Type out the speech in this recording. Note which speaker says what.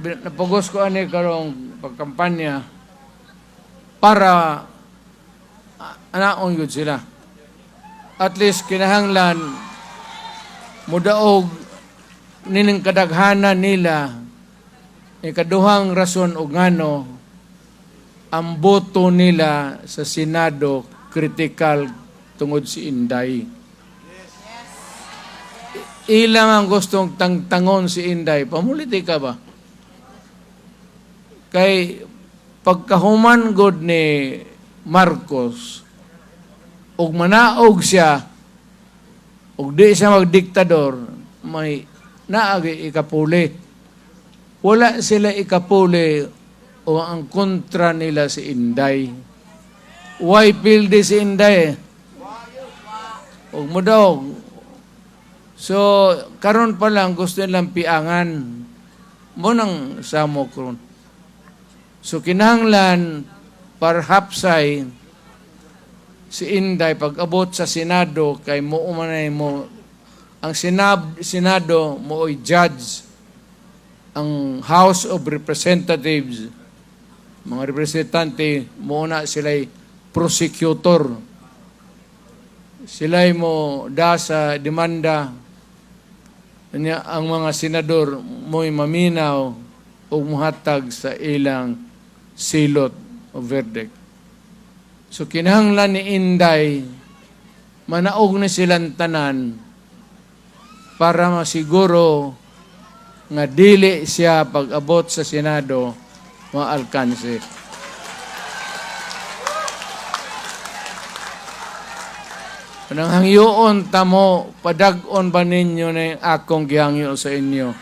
Speaker 1: napagos ko ani karong pagkampanya para anaon yun sila. At least kinahanglan mudaog nining kadaghanan nila ikaduhang rason o ngano ang boto nila sa Senado critical tungod si Inday. Ilang ang gustong tangtangon si Inday. Pamulitika ba? Kay pagkahuman god ni Marcos, ug manaog siya, ug di siya magdiktador, may naagi ikapuli. Wala sila ikapuli o ang kontra nila si Inday. Why pildi si Inday? Ug mo daw. So, karon pa lang gusto nilang piangan. Mo nang samo karon. So, kinahanglan perhaps ay si Inday pag-abot sa Senado kay mo umanay mo ang Senado mo oy judge ang House of Representatives mga representante mo na sila'y prosecutor sila'y mo da sa demanda niya ang mga senador mo'y maminaw o muhatag sa ilang silot o verdict. So kinahanglan ni Inday manaog na silang tanan para masiguro nga dili siya pag-abot sa Senado maalkanse. Nang hangyoon tamo padag-on ba ninyo na akong gihangyo sa inyo?